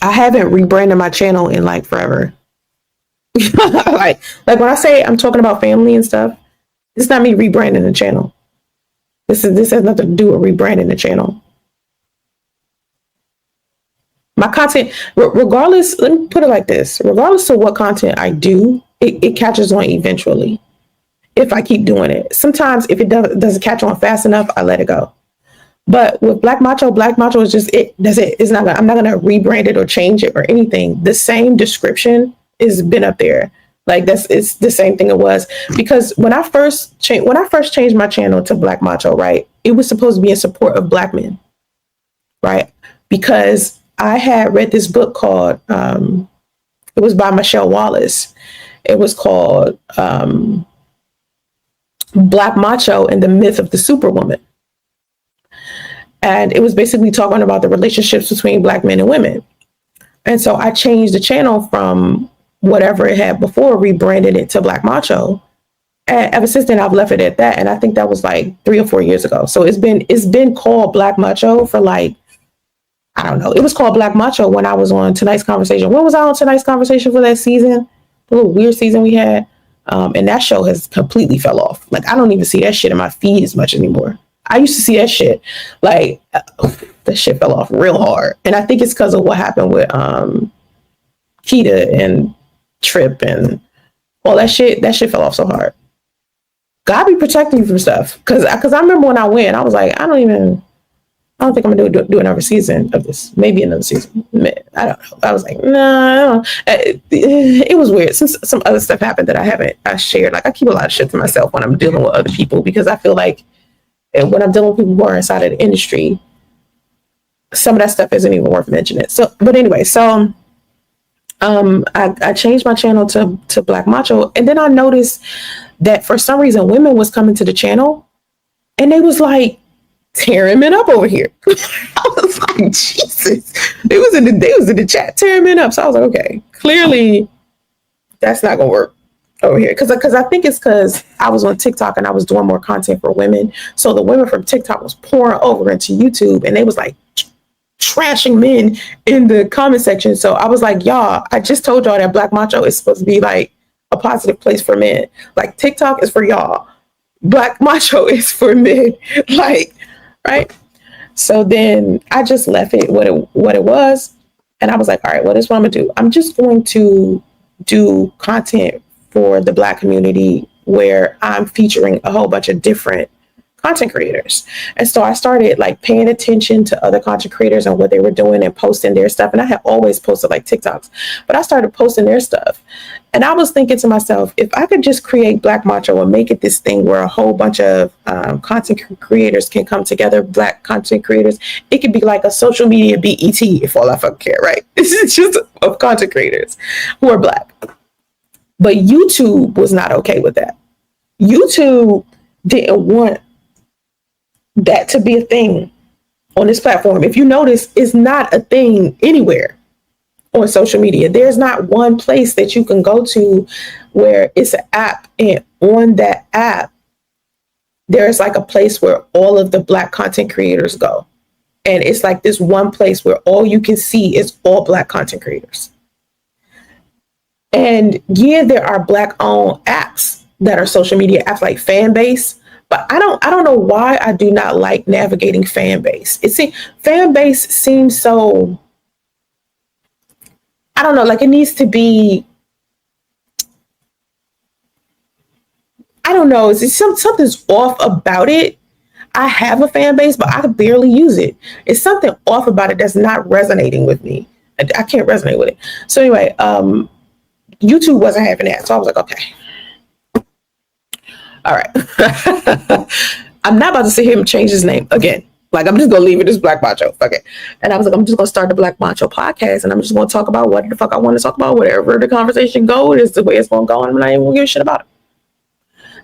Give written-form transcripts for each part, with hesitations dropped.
I haven't rebranded my channel in like forever. like when I say I'm talking about family and stuff, it's not me rebranding the channel. This has nothing to do with rebranding the channel. My content, regardless, let me put it like this: regardless of what content I do, it catches on eventually. If I keep doing it, sometimes if it doesn't catch on fast enough, I let it go. But with Black Macho is just it. That's it. It's not. I'm not gonna rebrand it or change it or anything. The same description has been up there. Like it's the same thing it was, because when I first changed my channel to Black Macho, right? It was supposed to be in support of Black men, right? Because I had read this book called it was by Michelle Wallace. It was called Black Macho and the Myth of the Superwoman. And it was basically talking about the relationships between Black men and women. And so I changed the channel from whatever it had before, rebranded it to Black Macho. And ever since then, I've left it at that. And I think that was like 3 or 4 years ago. So it's been called Black Macho for like, I don't know. It was called Black Macho when I was on Tonight's Conversation. When was I on Tonight's Conversation for that season? The little weird season we had. And that show has completely fell off. Like, I don't even see that shit in my feed as much anymore. I used to see that shit. Like, that shit fell off real hard. And I think it's because of what happened with Keita and Trip and all that shit. That shit fell off so hard. God be protecting you from stuff. Because I remember when I went, I was like, I don't think I'm going to do another season of this. Maybe another season. I don't know. I was like, no. It was weird. Since some other stuff happened that I shared. Like, I keep a lot of shit to myself when I'm dealing with other people, because I feel like when I'm dealing with people who are inside of the industry, some of that stuff isn't even worth mentioning. So, but anyway, I changed my channel to Black Macho, and then I noticed that for some reason women was coming to the channel, and they was like tearing men up over here. I was like, Jesus. They was in the chat tearing men up. So I was like, okay, clearly that's not gonna work over here, because I think it's because I was on TikTok and I was doing more content for women, so the women from TikTok was pouring over into YouTube, and they was like trashing men in the comment section. So I was like, y'all, I just told y'all that Black Macho is supposed to be like a positive place for men. Like, TikTok is for y'all, Black Macho is for men. Like, right? So then I just left it what it was, and I was like, all right, what is what I'm gonna do? I'm just going to do content for the Black community where I'm featuring a whole bunch of different content creators. And so I started like paying attention to other content creators and what they were doing and posting their stuff. And I had always posted like TikToks, but I started posting their stuff. And I was thinking to myself, if I could just create Black Macho and make it this thing where a whole bunch of content creators can come together, Black content creators, it could be like a social media BET, if all I fucking care, right? This is just of content creators who are Black. But YouTube was not okay with that. YouTube didn't want that to be a thing on this platform. If you notice, it's not a thing anywhere on social media. There's not one place that you can go to where it's an app, and on that app, there's like a place where all of the Black content creators go. And it's like this one place where all you can see is all Black content creators. And yeah, there are Black owned apps that are social media apps like Fanbase, but I don't know why I do not like navigating Fanbase. Fanbase seems so, I don't know, like it needs to be, I don't know, something's off about it. I have a fan base, but I could barely use it. It's something off about it that's not resonating with me. I can't resonate with it. So anyway, YouTube wasn't having that. So I was like, okay. All right. I'm not about to sit here and change his name again. Like, I'm just going to leave it as Black Macho. Fuck it. And I was like, I'm just going to start the Black Macho podcast, and I'm just going to talk about what the fuck I want to talk about. Whatever the conversation goes, is the way it's going to go, and I'm not even going to give a shit about it.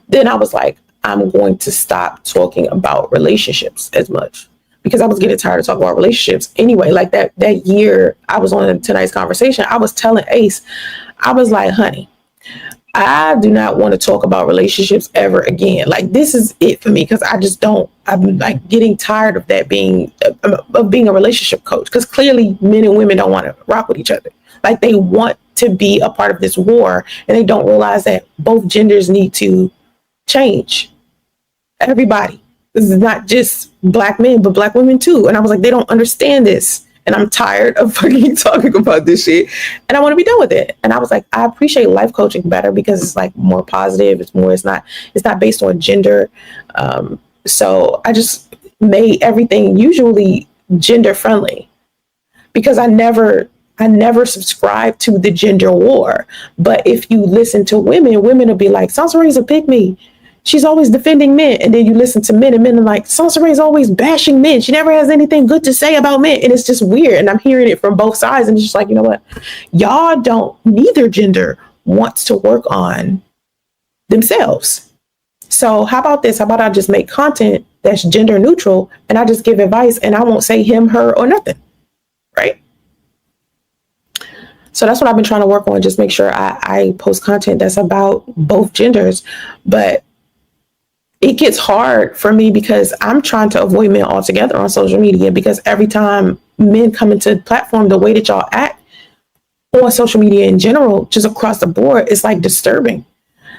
Then I was like, I'm going to stop talking about relationships as much, because I was getting tired of talking about relationships anyway. Like that year I was on Tonight's Conversation, I was telling Ace, I was like, honey, I do not want to talk about relationships ever again. Like, this is it for me, because I just don't. I'm like getting tired of that being of being a relationship coach, because clearly men and women don't want to rock with each other. Like, they want to be a part of this war, and they don't realize that both genders need to change. Everybody. This is not just black men, but black women too. And I was like, they don't understand this. And I'm tired of fucking talking about this shit. And I want to be done with it. And I was like, I appreciate life coaching better, because it's like more positive. It's not based on gender. So I just made everything usually gender friendly, because I never subscribed to the gender war. But if you listen to women will be like, Sansaree's a pick me. She's always defending men. And then you listen to men, and men are like, Sansaree's always bashing men. She never has anything good to say about men. And it's just weird. And I'm hearing it from both sides. And it's just like, you know what? Y'all don't, neither gender wants to work on themselves. So how about this? How about I just make content that's gender neutral, and I just give advice, and I won't say him, her, or nothing. Right? So that's what I've been trying to work on. Just make sure I post content that's about both genders. But it gets hard for me, because I'm trying to avoid men altogether on social media, because every time men come into the platform, the way that y'all act on social media in general, just across the board, it's like disturbing.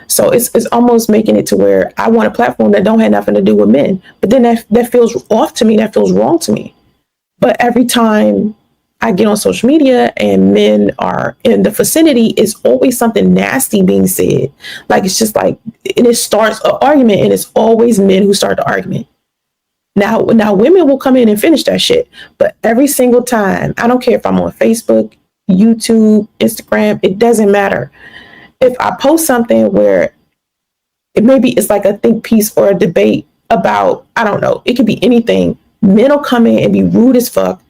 So it's almost making it to where I want a platform that don't have nothing to do with men. But then that feels off to me. That feels wrong to me. But every time I get on social media and men are in the vicinity, it's always something nasty being said. Like, it's just like, and it starts an argument, and it's always men who start the argument. Now women will come in and finish that shit. But every single time, I don't care if I'm on Facebook, YouTube, Instagram, it doesn't matter. If I post something where it's like a think piece or a debate about, I don't know, it could be anything. Men will come in and be rude as fuck.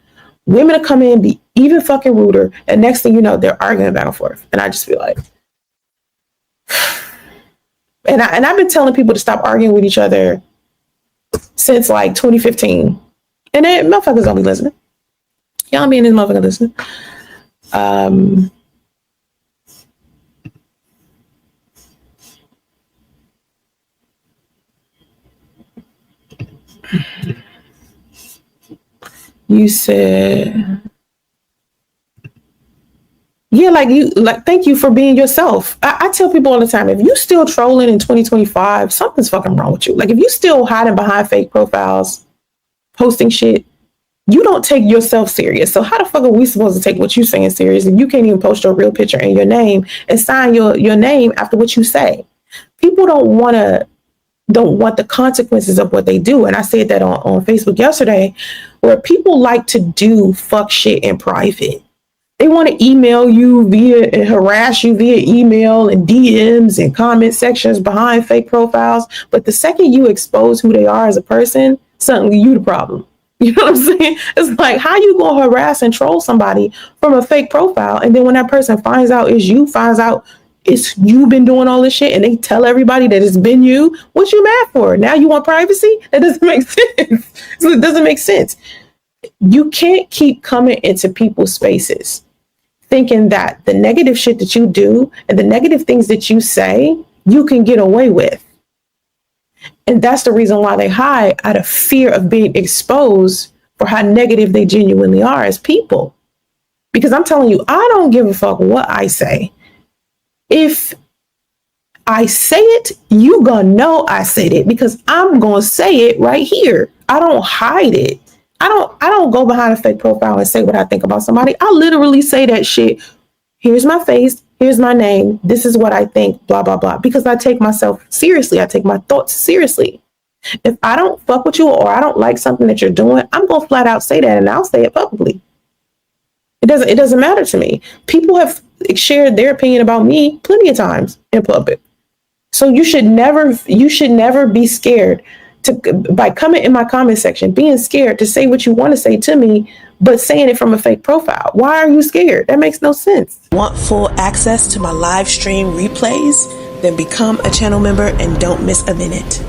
Women will come in and be even fucking ruder. And next thing you know, they're arguing back and forth. And I just feel like, and I've been telling people to stop arguing with each other since like 2015. And then motherfuckers don't be listening. Y'all be in this motherfucker listening. You said, yeah, thank you for being yourself. I tell people all the time, if you still trolling in 2025, something's fucking wrong with you. Like, if you still hiding behind fake profiles, posting shit, you don't take yourself serious. So how the fuck are we supposed to take what you're saying serious if you can't even post your real picture and your name and sign your name after what you say? People don't want the consequences of what they do. And I said that on Facebook yesterday, where people like to do fuck shit in private. They want to email you and harass you via email and DMs and comment sections behind fake profiles. But the second you expose who they are as a person, suddenly you the problem. You know what I'm saying? It's like, how you going to harass and troll somebody from a fake profile? And then when that person finds out it's you been doing all this shit, and they tell everybody that it's been you, what you mad for? Now you want privacy? That doesn't make sense. So it doesn't make sense. You can't keep coming into people's spaces thinking that the negative shit that you do and the negative things that you say, you can get away with. And that's the reason why they hide, out of fear of being exposed for how negative they genuinely are as people. Because I'm telling you, I don't give a fuck what I say. If I say it, you gonna know I said it, because I'm gonna say it right here. I don't hide it. I don't go behind a fake profile and say what I think about somebody. I literally say that shit. Here's my face. Here's my name. This is what I think, blah, blah, blah. Because I take myself seriously. I take my thoughts seriously. If I don't fuck with you, or I don't like something that you're doing, I'm going to flat out say that, and I'll say it publicly. It doesn't matter to me. People have shared their opinion about me plenty of times in public. So you should never be scared by coming in my comment section, being scared to say what you want to say to me, but saying it from a fake profile. Why are you scared? That makes no sense. Want full access to my live stream replays? Then become a channel member and don't miss a minute.